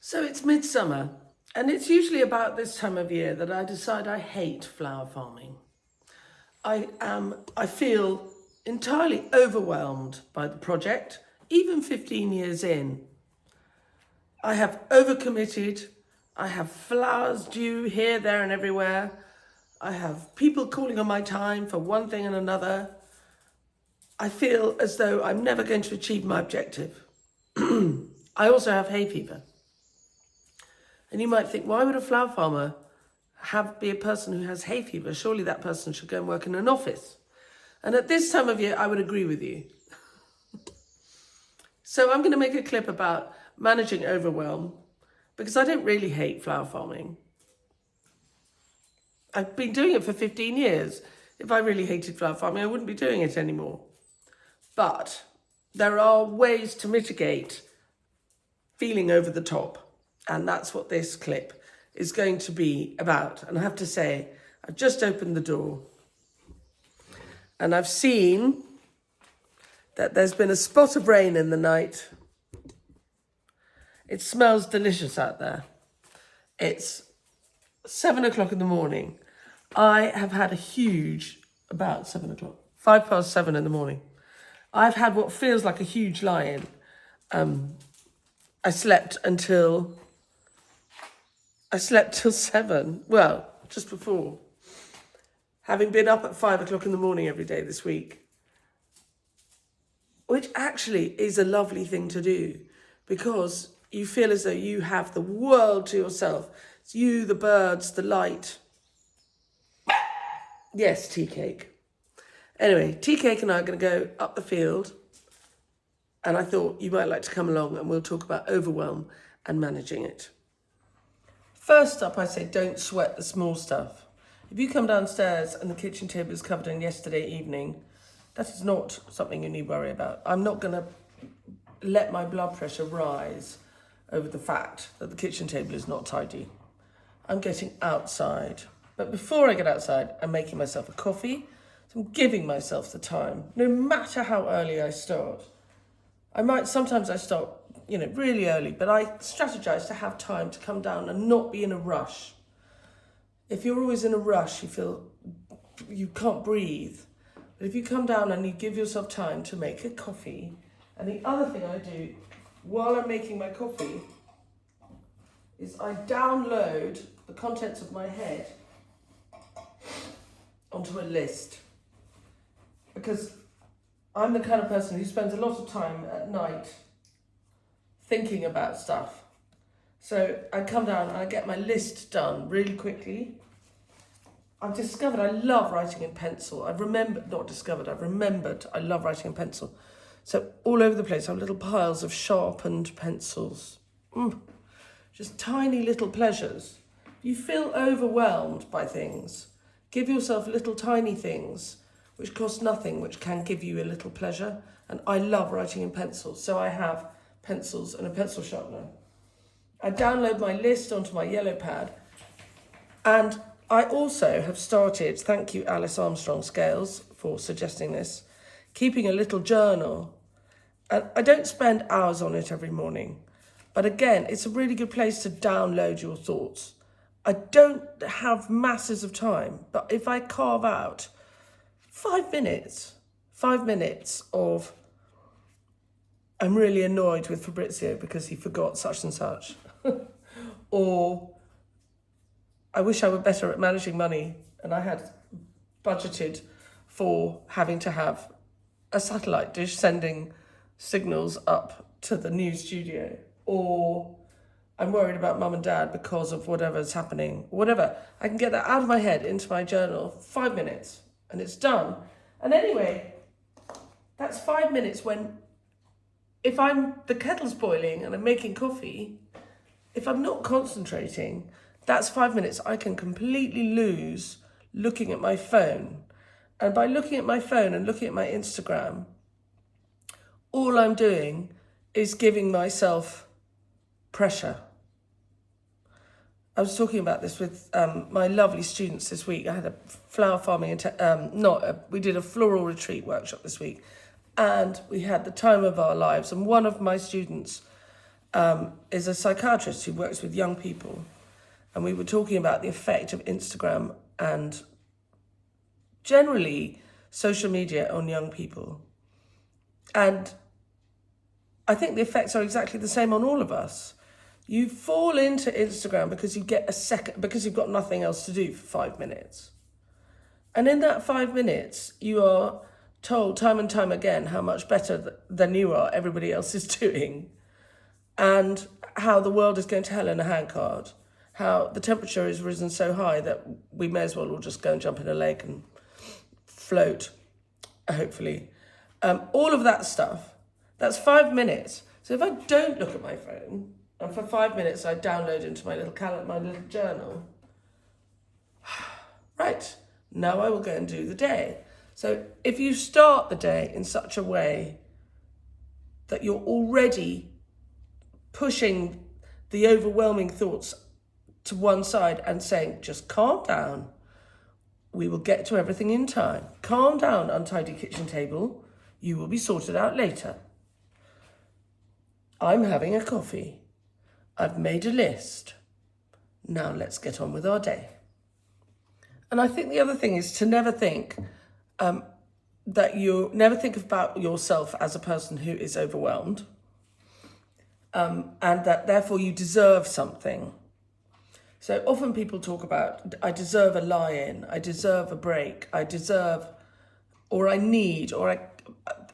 So it's midsummer, and it's usually about this time of year that I decide I hate flower farming. I feel entirely overwhelmed by the project, even 15 years in. I have overcommitted. I have flowers due here, there, and everywhere. I have people calling on my time for one thing and another. I feel as though I'm never going to achieve my objective. I also have hay fever. And you might think, why would a flower farmer be a person who has hay fever? Surely that person should go and work in an office. And at this time of year, I would agree with you. So I'm going to make a clip about managing overwhelm, because I don't really hate flower farming. I've been doing it for 15 years. If I really hated flower farming, I wouldn't be doing it anymore. But there are ways to mitigate feeling over the top. And that's what this clip is going to be about. And I have to say, I've just opened the door and I've seen that there's been a spot of rain in the night. It smells delicious out there. It's 7 o'clock in the morning. I have had about 7 o'clock, 7:05 in the morning. I've had what feels like a huge lie-in. I slept till 7, well, just before, having been up at 5 o'clock in the morning every day this week, which actually is a lovely thing to do because you feel as though you have the world to yourself. It's you, the birds, the light. Yes, tea cake. Anyway, tea cake and I are going to go up the field, and I thought you might like to come along and we'll talk about overwhelm and managing it. First up, I say don't sweat the small stuff. If you come downstairs and the kitchen table is covered in yesterday evening, that is not something you need to worry about. I'm not going to let my blood pressure rise over the fact that the kitchen table is not tidy. I'm getting outside. But before I get outside, I'm making myself a coffee. So I'm giving myself the time, no matter how early I start. Sometimes I start really early, but I strategize to have time to come down and not be in a rush. If you're always in a rush, you feel you can't breathe. But if you come down and you give yourself time to make a coffee, and the other thing I do while I'm making my coffee is I download the contents of my head onto a list. Because I'm the kind of person who spends a lot of time at night thinking about stuff. So I come down and I get my list done really quickly. I've discovered I love writing in pencil. I've remembered I love writing in pencil. So all over the place I have little piles of sharpened pencils. Just tiny little pleasures. If you feel overwhelmed by things, give yourself little tiny things which cost nothing, which can give you a little pleasure. And I love writing in pencil. So I have pencils and a pencil sharpener. I download my list onto my yellow pad, and I also have started, thank you Alice Armstrong Scales for suggesting this, keeping a little journal. And I don't spend hours on it every morning, but again, it's a really good place to download your thoughts. I don't have masses of time, but if I carve out 5 minutes of I'm really annoyed with Fabrizio because he forgot such and such. Or I wish I were better at managing money and I had budgeted for having to have a satellite dish sending signals up to the new studio. Or I'm worried about mum and dad because of whatever's happening. Whatever. I can get that out of my head into my journal, 5 minutes, and it's done. And anyway, that's 5 minutes when if the kettle's boiling and I'm making coffee, if I'm not concentrating, that's 5 minutes I can completely lose looking at my phone. And by looking at my phone and looking at my Instagram, all I'm doing is giving myself pressure. I was talking about this with my lovely students this week. I had a flower farming, we did a floral retreat workshop this week. And we had the time of our lives. And one of my students is a psychiatrist who works with young people. And we were talking about the effect of Instagram and generally social media on young people. And I think the effects are exactly the same on all of us. You fall into Instagram because you get a second, because you've got nothing else to do for 5 minutes. And in that 5 minutes, you are told time and time again how much better than you are everybody else is doing, and how the world is going to hell in a handcart, how the temperature has risen so high that we may as well all just go and jump in a lake and float, hopefully. All of that stuff, that's 5 minutes. So if I don't look at my phone, and for 5 minutes I download into my little my little journal, right, now I will go and do the day. So if you start the day in such a way that you're already pushing the overwhelming thoughts to one side and saying, just calm down, we will get to everything in time. Calm down, untidy kitchen table, you will be sorted out later. I'm having a coffee. I've made a list. Now let's get on with our day. And I think the other thing is to never think never think about yourself as a person who is overwhelmed, and that therefore you deserve something. So often people talk about, I deserve a lie-in, I deserve a break, I deserve, or I need, or I,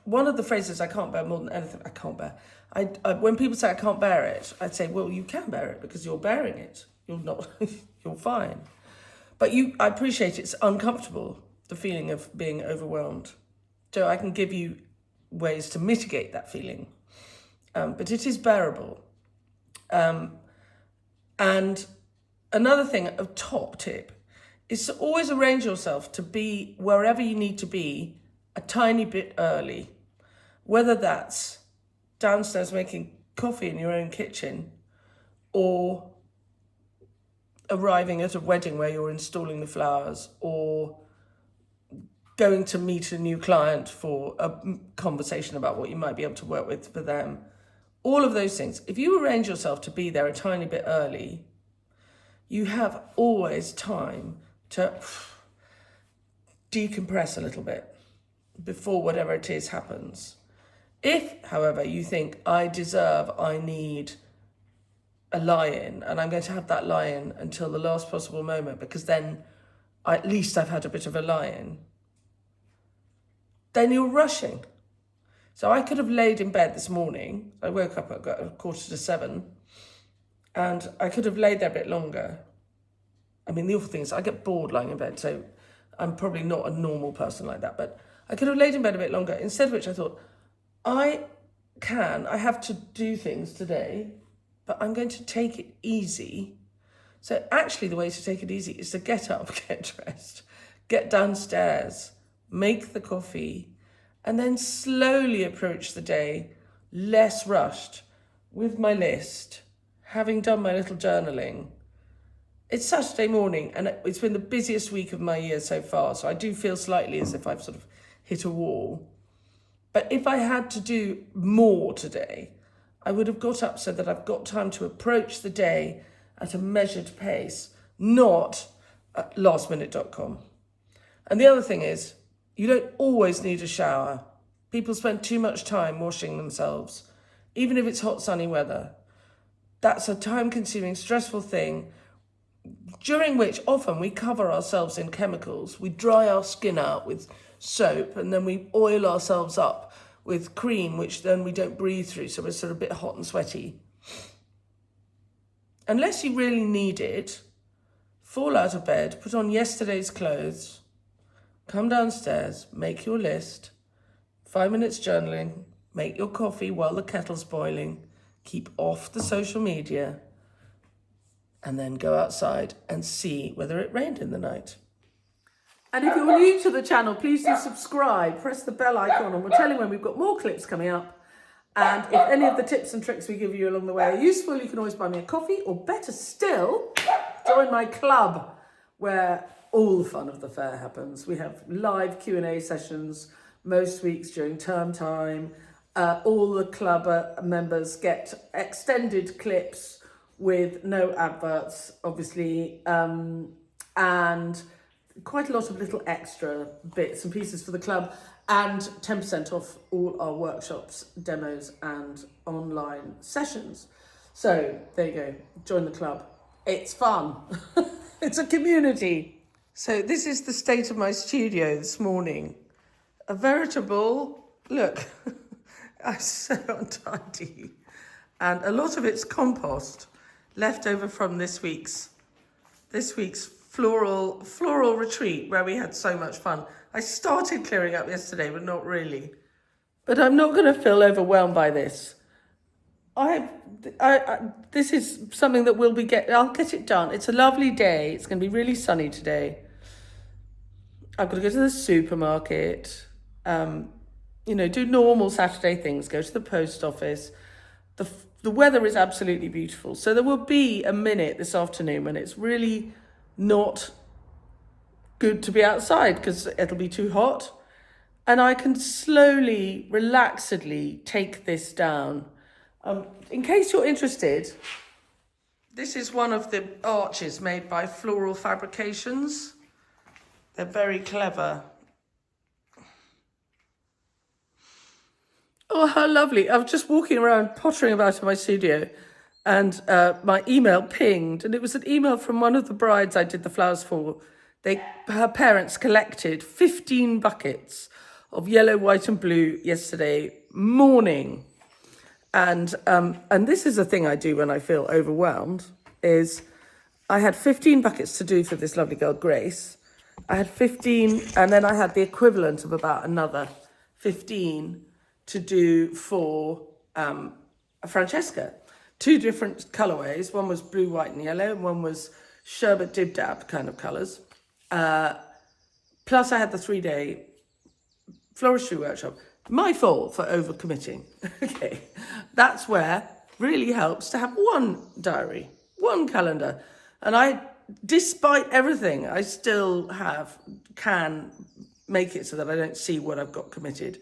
one of the phrases I can't bear more than anything, I can't bear. When people say I can't bear it, I'd say, well, you can bear it because you're bearing it. You're not, you're fine. But I appreciate it's uncomfortable, the feeling of being overwhelmed. So I can give you ways to mitigate that feeling. But it is bearable. And another thing, a top tip, is to always arrange yourself to be wherever you need to be a tiny bit early. Whether that's downstairs making coffee in your own kitchen, or arriving at a wedding where you're installing the flowers, or going to meet a new client for a conversation about what you might be able to work with for them. All of those things. If you arrange yourself to be there a tiny bit early, you have always time to decompress a little bit before whatever it is happens. If, however, you think, I need a lie-in, and I'm going to have that lie-in until the last possible moment, because then at least I've had a bit of a lie-in, then you're rushing. So I could have laid in bed this morning. I woke up at 6:45, and I could have laid there a bit longer. I mean, the awful thing is I get bored lying in bed, so I'm probably not a normal person like that, but I could have laid in bed a bit longer, instead of which I thought, I have to do things today, but I'm going to take it easy. So actually the way to take it easy is to get up, get dressed, get downstairs, make the coffee, and then slowly approach the day, less rushed, with my list, having done my little journaling. It's Saturday morning, and it's been the busiest week of my year so far, so I do feel slightly as if I've sort of hit a wall. But if I had to do more today, I would have got up so that I've got time to approach the day at a measured pace, not at lastminute.com. And the other thing is, you don't always need a shower. People spend too much time washing themselves, even if it's hot, sunny weather. That's a time-consuming, stressful thing, during which often we cover ourselves in chemicals. We dry our skin out with soap, and then we oil ourselves up with cream, which then we don't breathe through, so we're sort of a bit hot and sweaty. Unless you really need it, fall out of bed, put on yesterday's clothes, come downstairs, make your list, 5 minutes journaling, make your coffee while the kettle's boiling, keep off the social media, and then go outside and see whether it rained in the night. And if you're new to the channel, please do subscribe, press the bell icon, and we'll tell you when we've got more clips coming up. And if any of the tips and tricks we give you along the way are useful, you can always buy me a coffee, or better still, join my club where all the fun of the fair happens. We have live Q&A sessions most weeks during term time. All the club members get extended clips with no adverts, obviously, and quite a lot of little extra bits and pieces for the club, and 10% off all our workshops, demos, and online sessions. So there you go, join the club. It's fun. It's a community. So this is the state of my studio this morning. A veritable, look, I'm so untidy. And a lot of it's compost left over from this week's floral retreat where we had so much fun. I started clearing up yesterday, but not really. But I'm not going to feel overwhelmed by this. This is something that I'll get it done. It's a lovely day. It's going to be really sunny today. I've got to go to the supermarket, do normal Saturday things, go to the post office. The weather is absolutely beautiful. So there will be a minute this afternoon when it's really not good to be outside because it'll be too hot. And I can slowly, relaxedly take this down. In case you're interested, this is one of the arches made by Floral Fabrications. They're very clever. Oh, how lovely. I was just walking around, pottering about in my studio, and my email pinged, and it was an email from one of the brides I did the flowers for. Her parents collected 15 buckets of yellow, white, and blue yesterday morning. And this is a thing I do when I feel overwhelmed, is I had 15 buckets to do for this lovely girl, Grace. I had 15, and then I had the equivalent of about another 15 to do for Francesca. 2 different colourways. One was blue, white, and yellow, and one was sherbet dib-dab kind of colours. Plus I had the 3-day floristry workshop. My fault for overcommitting. Okay, that's where really helps to have one diary, one calendar. And despite everything, I still can make it so that I don't see what I've got committed.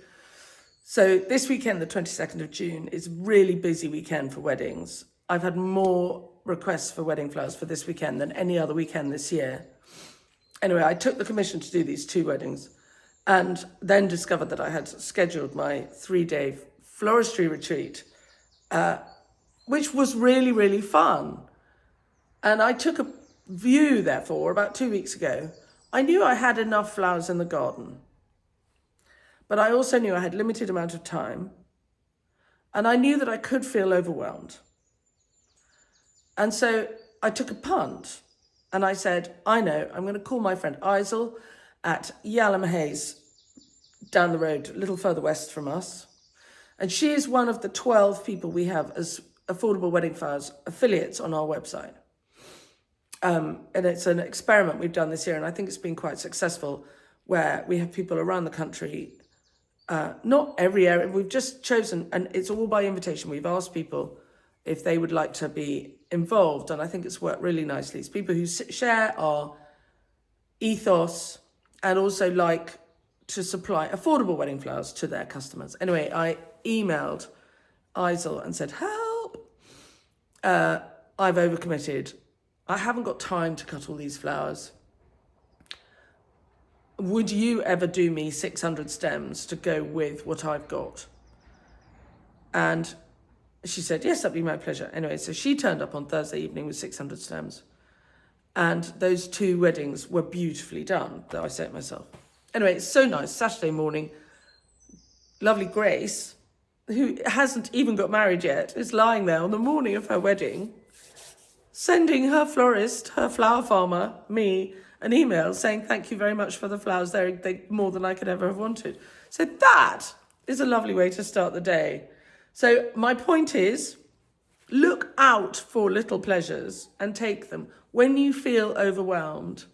So this weekend, the 22nd of June, is a really busy weekend for weddings. I've had more requests for wedding flowers for this weekend than any other weekend this year. Anyway, I took the commission to do these 2 weddings and then discovered that I had scheduled my 3-day floristry retreat, which was really, really fun. And I took a view, therefore, about 2 weeks ago. I knew I had enough flowers in the garden, but I also knew I had limited amount of time, and I knew that I could feel overwhelmed. And so I took a punt, and I said, I know, I'm going to call my friend Isel at Yalamahays down the road, a little further west from us. And she is one of the 12 people we have as Affordable Wedding Flowers affiliates on our website. And it's an experiment we've done this year, and I think it's been quite successful, where we have people around the country, not every area, we've just chosen, and it's all by invitation. We've asked people if they would like to be involved, and I think it's worked really nicely. It's people who share our ethos and also like to supply affordable wedding flowers to their customers. Anyway, I emailed Isel and said, help, I've overcommitted. I haven't got time to cut all these flowers. Would you ever do me 600 stems to go with what I've got? And she said, yes, that'd be my pleasure. Anyway, so she turned up on Thursday evening with 600 stems. And those 2 weddings were beautifully done, though I say it myself. Anyway, it's so nice. Saturday morning, lovely Grace, who hasn't even got married yet, is lying there on the morning of her wedding, sending her florist, her flower farmer, me, an email saying, thank you very much for the flowers. They're more than I could ever have wanted. So that is a lovely way to start the day. So my point is, look out for little pleasures and take them. When you feel overwhelmed,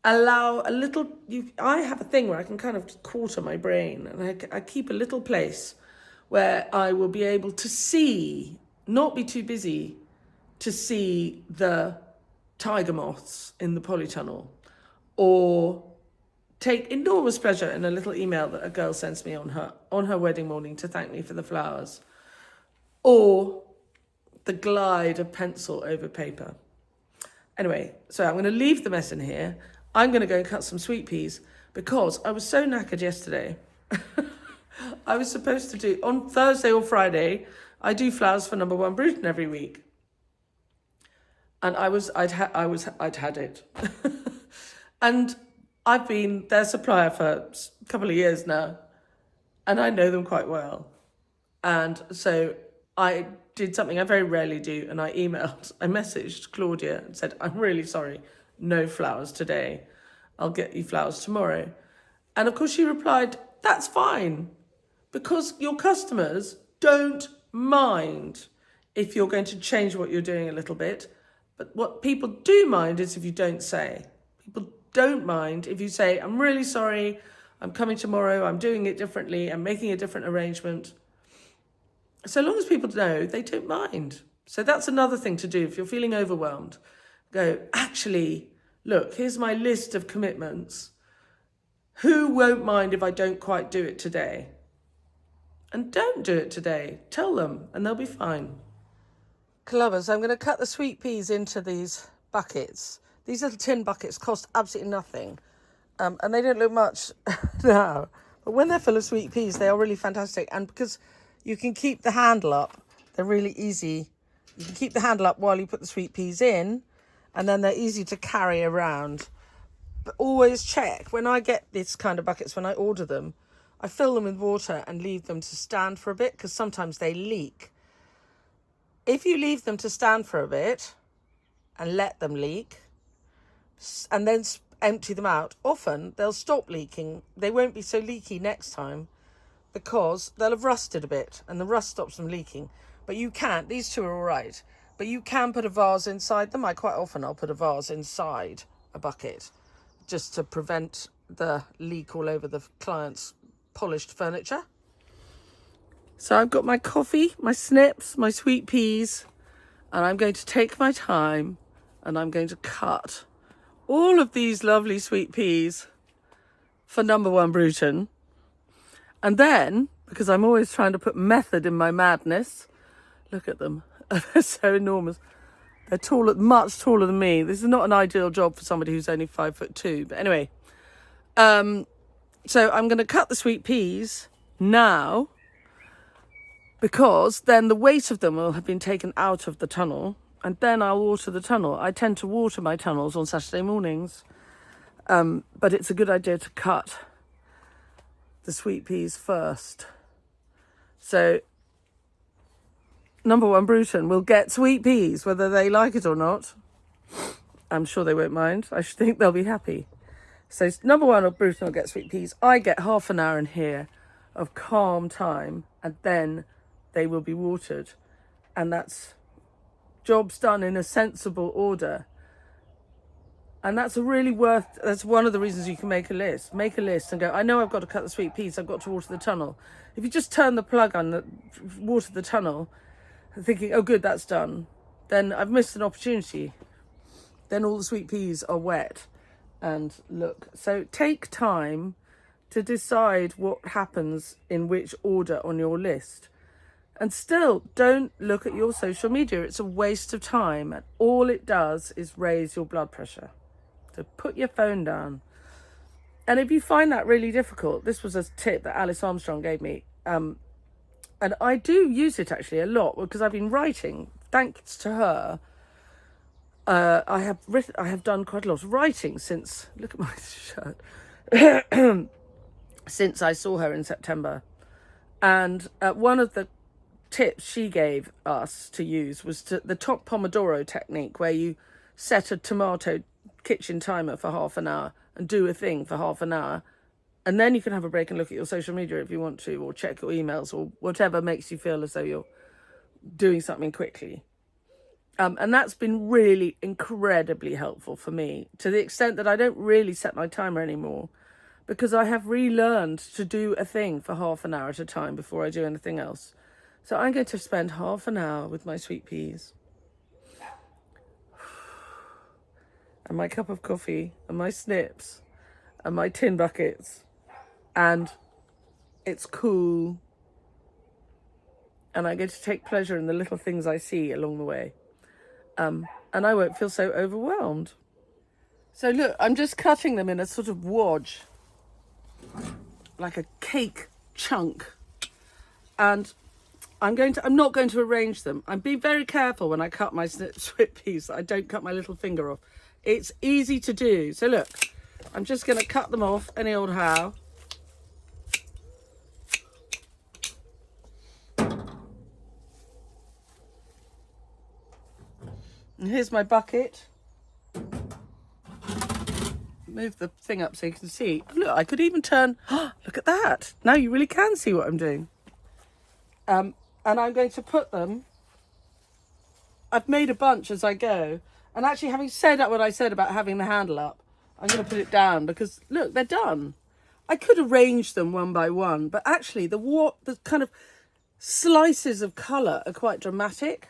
allow a little, I have a thing where I can kind of quarter my brain, and I keep a little place where I will be able to see, not be too busy, to see the tiger moths in the polytunnel, or take enormous pleasure in a little email that a girl sends me on her wedding morning to thank me for the flowers, or the glide of pencil over paper. Anyway, so I'm going to leave the mess in here. I'm going to go and cut some sweet peas because I was so knackered yesterday. I was supposed to do, on Thursday or Friday, I do flowers for Number One Bruton every week. And I'd had it. And I've been their supplier for a couple of years now, and I know them quite well. And so I did something I very rarely do, and I messaged Claudia and said, I'm really sorry, no flowers today. I'll get you flowers tomorrow. And of course she replied, that's fine, because your customers don't mind if you're going to change what you're doing a little bit. But what people do mind is if you don't say. People don't mind if you say, I'm really sorry, I'm coming tomorrow, I'm doing it differently, I'm making a different arrangement. So long as people know, they don't mind. So that's another thing to do. If you're feeling overwhelmed, go, actually, look, here's my list of commitments. Who won't mind if I don't quite do it today? And don't do it today. Tell them, and they'll be fine. Clubbers, I'm going to cut the sweet peas into these buckets. These little tin buckets cost absolutely nothing. And they don't look much now. But when they're full of sweet peas, they are really fantastic. And because you can keep the handle up, they're really easy. You can keep the handle up while you put the sweet peas in, and then they're easy to carry around. But always check, when I get these kind of buckets, when I order them, I fill them with water and leave them to stand for a bit, because sometimes they leak. If you leave them to stand for a bit and let them leak, and then empty them out, often they'll stop leaking. They won't be so leaky next time because they'll have rusted a bit, and the rust stops them leaking. But you can't, these two are all right, but you can put a vase inside them. I'll put a vase inside a bucket just to prevent the leak all over the client's polished furniture. So I've got my coffee, my snips, my sweet peas, and I'm going to take my time and I'm going to cut all of these lovely sweet peas for Number One Bruton. And then, because I'm always trying to put method in my madness, look at them. They're so enormous. They're much taller than me. This is not an ideal job for somebody who's only 5'2". But anyway, so I'm going to cut the sweet peas now, because then the weight of them will have been taken out of the tunnel, and then I'll water the tunnel. I tend to water my tunnels on Saturday mornings, but it's a good idea to cut the sweet peas first. So Number One Bruton will get sweet peas, whether they like it or not. I'm sure they won't mind. I should think they'll be happy. So Number One Bruton will get sweet peas. I get half an hour in here of calm time, and then they will be watered. And that's jobs done in a sensible order. And that's that's one of the reasons you can make a list. Make a list and go, I know I've got to cut the sweet peas, I've got to water the tunnel. If you just turn the plug on, water the tunnel, thinking, oh good, that's done, then I've missed an opportunity. Then all the sweet peas are wet. And look, so take time to decide what happens in which order on your list. And still, don't look at your social media. It's a waste of time. And all it does is raise your blood pressure. So put your phone down. And if you find that really difficult, this was a tip that Alice Armstrong gave me. And I do use it actually a lot because I've been writing. Thanks to her, I have done quite a lot of writing since, look at my shirt, since I saw her in September. And one of the tips she gave us to use was the top Pomodoro technique, where you set a tomato kitchen timer for half an hour and do a thing for half an hour, and then you can have a break and look at your social media if you want to, or check your emails, or whatever makes you feel as though you're doing something quickly. And that's been really incredibly helpful for me, to the extent that I don't really set my timer anymore, because I have relearned to do a thing for half an hour at a time before I do anything else. So I'm going to spend half an hour with my sweet peas and my cup of coffee and my snips and my tin buckets, and it's cool, and I get to take pleasure in the little things I see along the way, and I won't feel so overwhelmed. So look, I'm just cutting them in a sort of wodge, like a cake chunk, and I'm not going to arrange them. I'm being very careful when I cut my split peas that I don't cut my little finger off. It's easy to do. So look, I'm just going to cut them off any old how. And here's my bucket. Move the thing up so you can see. Look, I could even turn, look at that. Now you really can see what I'm doing. And I'm going to put them, I've made a bunch as I go. And actually, having said what I said about having the handle up, I'm going to put it down because look, they're done. I could arrange them one by one, but actually the kind of slices of colour are quite dramatic.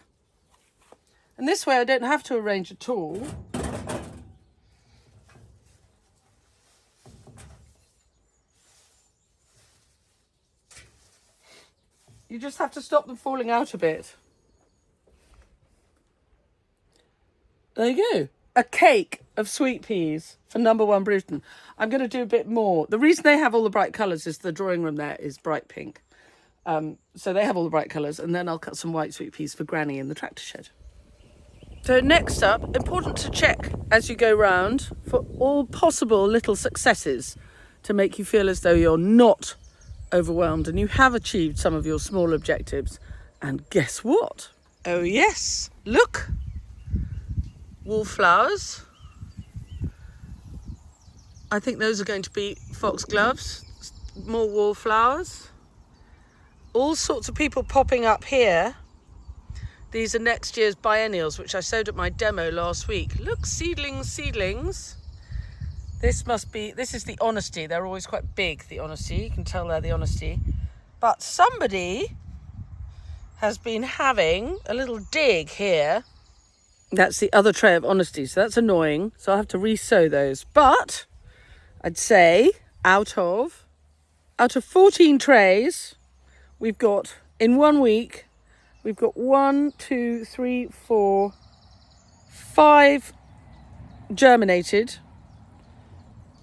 And this way I don't have to arrange at all. You just have to stop them falling out a bit. There you go. A cake of sweet peas for number one Britain. I'm going to do a bit more. The reason they have all the bright colours is the drawing room there is bright pink. So they have all the bright colours, and then I'll cut some white sweet peas for Granny in the tractor shed. So next up, important to check as you go round for all possible little successes to make you feel as though you're not overwhelmed and you have achieved some of your small objectives. And guess what? Oh yes, look, wallflowers. I think those are going to be foxgloves, more wallflowers. All sorts of people popping up here. These are next year's biennials, which I sowed at my demo last week. Look, seedlings. This is the honesty. They're always quite big, the honesty. You can tell they're the honesty. But somebody has been having a little dig here. That's the other tray of honesty, so that's annoying. So I'll have to re-sow those. But I'd say out of 14 trays, we've got, in 1 week, we've got 5 germinated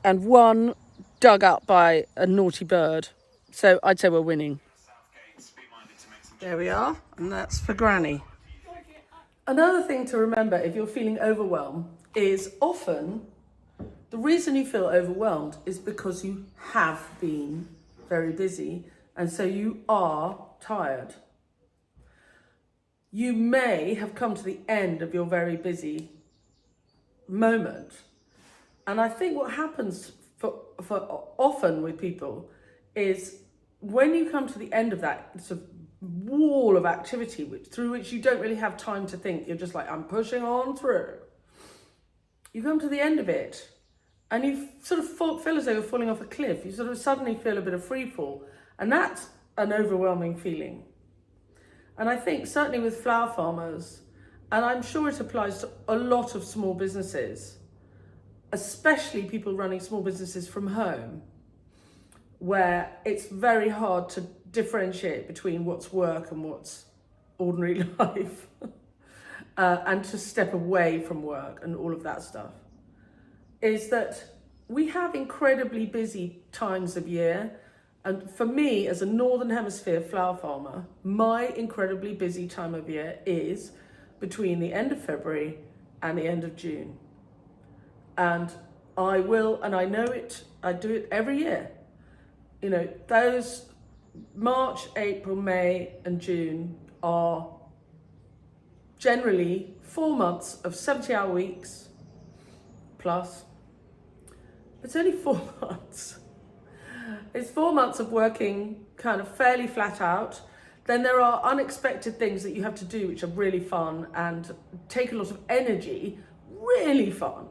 and 1 dug up by a naughty bird. So I'd say we're winning. There we are, and that's for Granny. Another thing to remember if you're feeling overwhelmed is often the reason you feel overwhelmed is because you have been very busy, and so you are tired. You may have come to the end of your very busy moment. And I think what happens for often with people is when you come to the end of that sort of wall of activity through which you don't really have time to think, you're just like, I'm pushing on through. You come to the end of it and you sort of feel as though you're falling off a cliff. You sort of suddenly feel a bit of free fall. And that's an overwhelming feeling. And I think certainly with flower farmers, and I'm sure it applies to a lot of small businesses, especially people running small businesses from home, where it's very hard to differentiate between what's work and what's ordinary life, and to step away from work and all of that stuff, is that we have incredibly busy times of year. And for me, as a Northern Hemisphere flower farmer, my incredibly busy time of year is between the end of February and the end of June. And I know it, I do it every year. You know, those March, April, May and June are generally 4 months of 70-hour weeks plus. It's only 4 months. It's 4 months of working kind of fairly flat out. Then there are unexpected things that you have to do which are really fun and take a lot of energy. Really fun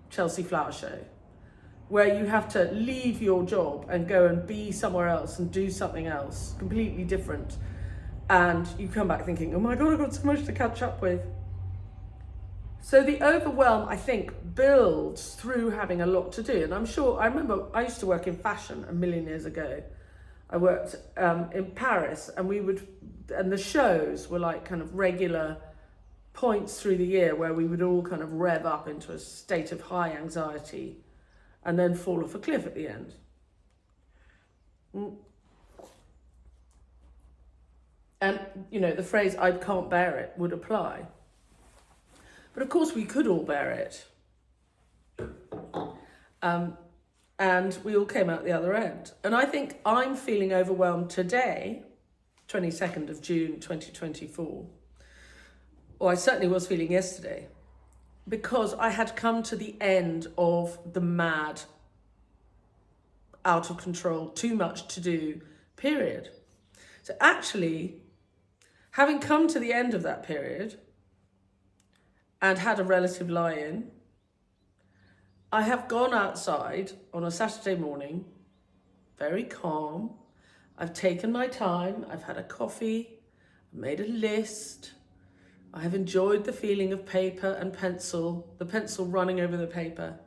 Chelsea Flower Show, where you have to leave your job and go and be somewhere else and do something else completely different. And you come back thinking, oh my God, I've got so much to catch up with. So the overwhelm, I think, builds through having a lot to do. And I remember I used to work in fashion a million years ago. I worked in Paris, and and the shows were like kind of regular points through the year where we would all kind of rev up into a state of high anxiety and then fall off a cliff at the end. And, the phrase, "I can't bear it," would apply. But of course we could all bear it. And we all came out the other end. And I think I'm feeling overwhelmed today, 22nd of June, 2024. Or I certainly was feeling yesterday, because I had come to the end of the mad, out of control, too much to do period. So actually, having come to the end of that period and had a relative lie-in, I have gone outside on a Saturday morning, very calm. I've taken my time, I've had a coffee, I've made a list. I have enjoyed the feeling of paper and pencil, the pencil running over the paper.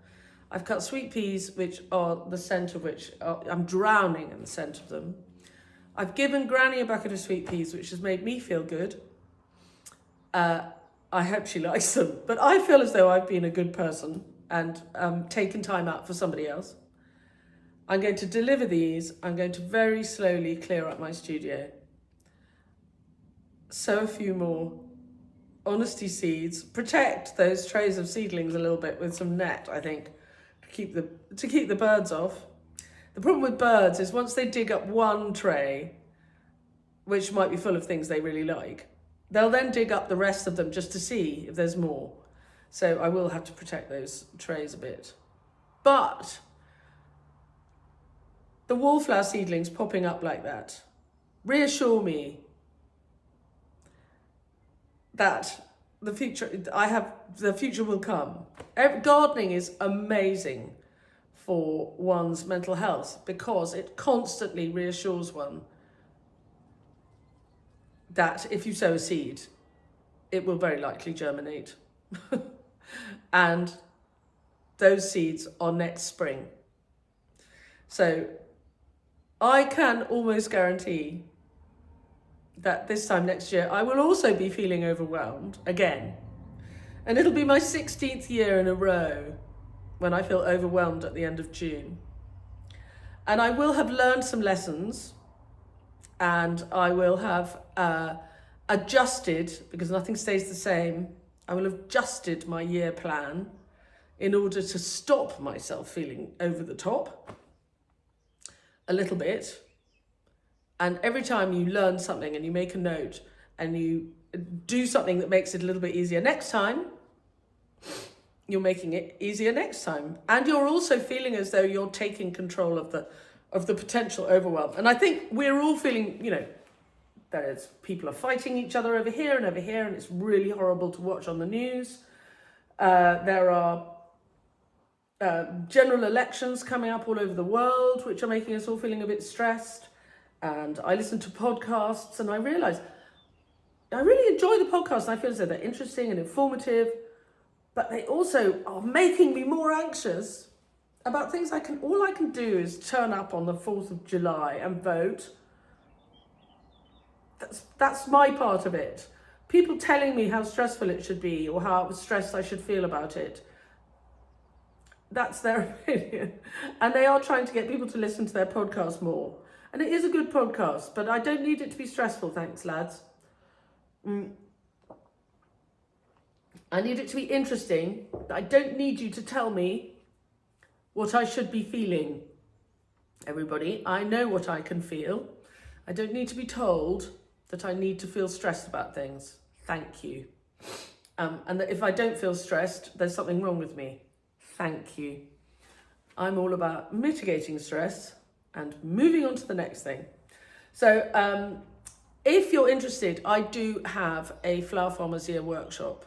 I've cut sweet peas, which are the scent of which I'm drowning in the scent of them. I've given Granny a bucket of sweet peas, which has made me feel good. I hope she likes them, but I feel as though I've been a good person and taken time out for somebody else. I'm going to deliver these. I'm going to very slowly clear up my studio. Sow a few more honesty seeds. Protect those trays of seedlings a little bit with some net, I think, to keep the birds off. The problem with birds is once they dig up one tray, which might be full of things they really like, they'll then dig up the rest of them just to see if there's more. So I will have to protect those trays a bit. But the wallflower seedlings popping up like that reassure me that the future will come. Gardening is amazing for one's mental health because it constantly reassures one that if you sow a seed, it will very likely germinate. And those seeds are next spring. So I can almost guarantee that this time next year, I will also be feeling overwhelmed again. And it'll be my 16th year in a row when I feel overwhelmed at the end of June. And I will have learned some lessons, and I will have adjusted, because nothing stays the same, I will have adjusted my year plan in order to stop myself feeling over the top a little bit. And every time you learn something and you make a note and you do something that makes it a little bit easier next time, you're making it easier next time. And you're also feeling as though you're taking control of the potential overwhelm. And I think we're all feeling, people are fighting each other over here, and it's really horrible to watch on the news. There are general elections coming up all over the world, which are making us all feeling a bit stressed. And I listen to podcasts, and I realise I really enjoy the podcasts, and I feel as though they're interesting and informative, but they also are making me more anxious about things all I can do is turn up on the 4th of July and vote. That's my part of it. People telling me how stressful it should be or how stressed I should feel about it, that's their opinion. And they are trying to get people to listen to their podcast more. And it is a good podcast, but I don't need it to be stressful, thanks, lads. I need it to be interesting. I don't need you to tell me what I should be feeling. Everybody, I know what I can feel. I don't need to be told that I need to feel stressed about things. Thank you. And that if I don't feel stressed, there's something wrong with me. Thank you. I'm all about mitigating stress and moving on to the next thing. So if you're interested, I do have a Flower Farmers Year workshop,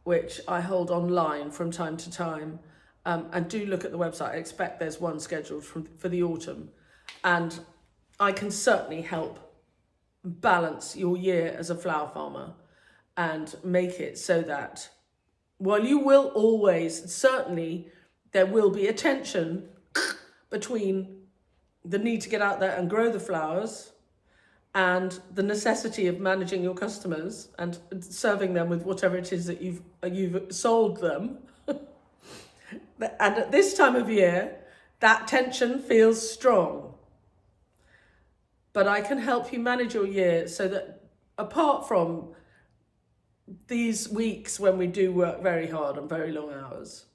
which I hold online from time to time. And do look at the website. I expect there's one scheduled for the autumn. And I can certainly help balance your year as a flower farmer and make it so that while you will always, certainly, there will be a tension between the need to get out there and grow the flowers and the necessity of managing your customers and serving them with whatever it is that you've sold them. And at this time of year, that tension feels strong. But I can help you manage your year so that apart from these weeks when we do work very hard and very long hours,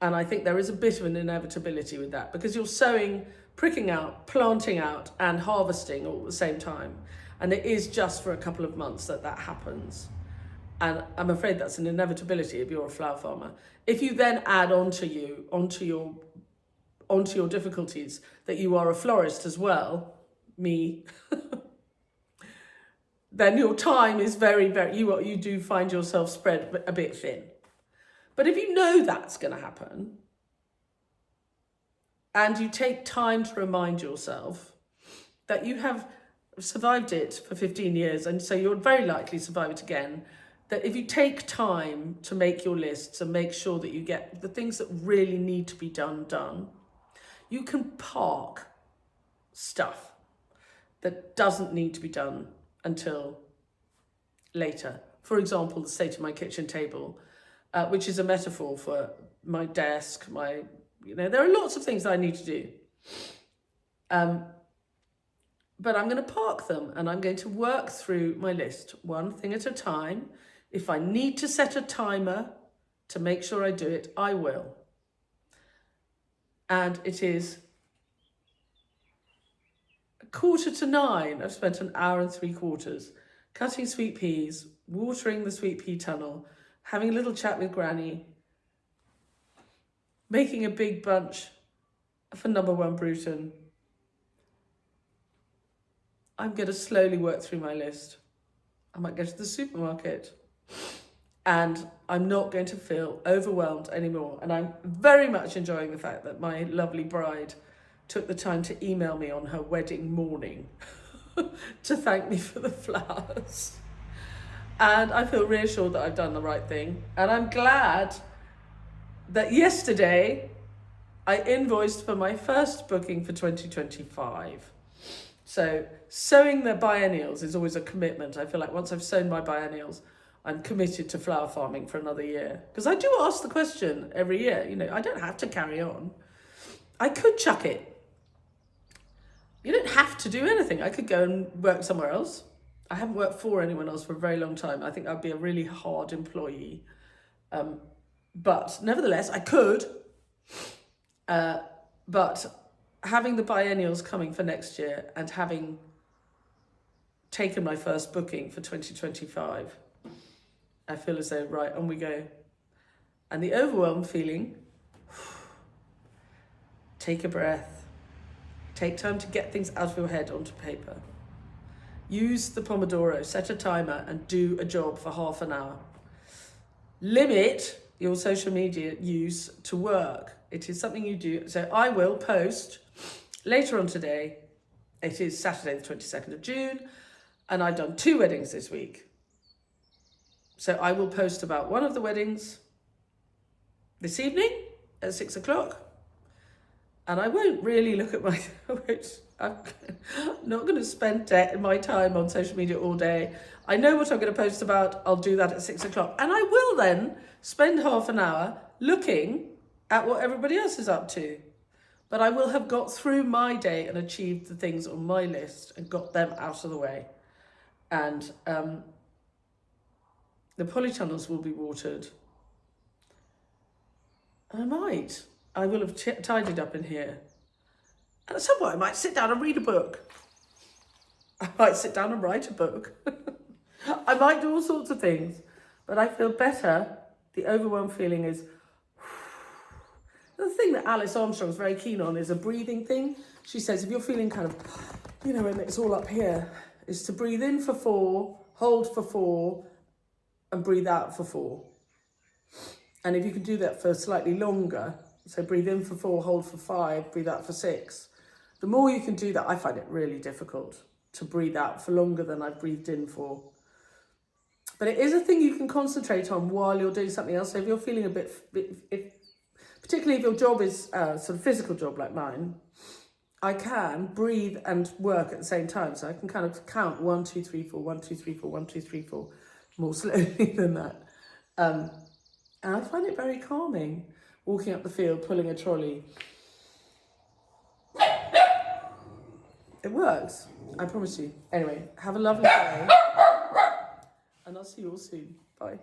and I think there is a bit of an inevitability with that because you're sowing, pricking out, planting out and harvesting all at the same time. And it is just for a couple of months that happens. And I'm afraid that's an inevitability if you're a flower farmer. If you then add onto your difficulties that you are a florist as well, me, then your time is very, very, you do find yourself spread a bit thin. But if you know that's going to happen, and you take time to remind yourself that you have survived it for 15 years, and so you'll very likely survive it again, that if you take time to make your lists and make sure that you get the things that really need to be done, you can park stuff that doesn't need to be done until later. For example, the state of my kitchen table, which is a metaphor for my desk, there are lots of things that I need to do. But I'm going to park them and I'm going to work through my list one thing at a time. If I need to set a timer to make sure I do it, I will. And it is 8:45. I've spent an hour and 3/4 cutting sweet peas, watering the sweet pea tunnel, having a little chat with Granny, making a big bunch for number 1 Bruton. I'm going to slowly work through my list. I might go to the supermarket and I'm not going to feel overwhelmed anymore. And I'm very much enjoying the fact that my lovely bride took the time to email me on her wedding morning to thank me for the flowers. And I feel reassured that I've done the right thing. And I'm glad that yesterday I invoiced for my first booking for 2025. So sowing the biennials is always a commitment. I feel like once I've sown my biennials, I'm committed to flower farming for another year. Because I do ask the question every year, I don't have to carry on. I could chuck it. You don't have to do anything. I could go and work somewhere else. I haven't worked for anyone else for a very long time. I think I'd be a really hard employee. But nevertheless, I could. But having the biennials coming for next year and having taken my first booking for 2025, I feel as though, right, on we go. And the overwhelmed feeling, take a breath. Take time to get things out of your head onto paper. Use the Pomodoro, set a timer and do a job for half an hour. Limit your social media use to work. It is something you do. So I will post later on today. It is Saturday the 22nd of June and I've done 2 weddings this week. So I will post about one of the weddings this evening at 6:00. And I won't really look at I'm not going to spend my time on social media all day. I know what I'm going to post about. I'll do that at 6:00. And I will then spend half an hour looking at what everybody else is up to. But I will have got through my day and achieved the things on my list and got them out of the way. And the polytunnels will be watered. And I will have tidied up in here. And at some point I might sit down and read a book. I might sit down and write a book. I might do all sorts of things. But I feel better. The overwhelmed feeling is... The thing that Alice Armstrong is very keen on is a breathing thing. She says if you're feeling kind of, when it's all up here, is to breathe in for 4, hold for 4, and breathe out for 4. And if you can do that for slightly longer, so breathe in for 4, hold for 5, breathe out for 6. The more you can do that, I find it really difficult to breathe out for longer than I've breathed in for. But it is a thing you can concentrate on while you're doing something else. So if you're feeling a bit, particularly if your job is sort of physical job like mine, I can breathe and work at the same time. So I can kind of count 1, 2, 3, 4, 1, 2, 3, 4, 1, 2, 3, 4, more slowly than that. And I find it very calming, walking up the field, pulling a trolley. It works, I promise you. Anyway, have a lovely day. And I'll see you all soon. Bye.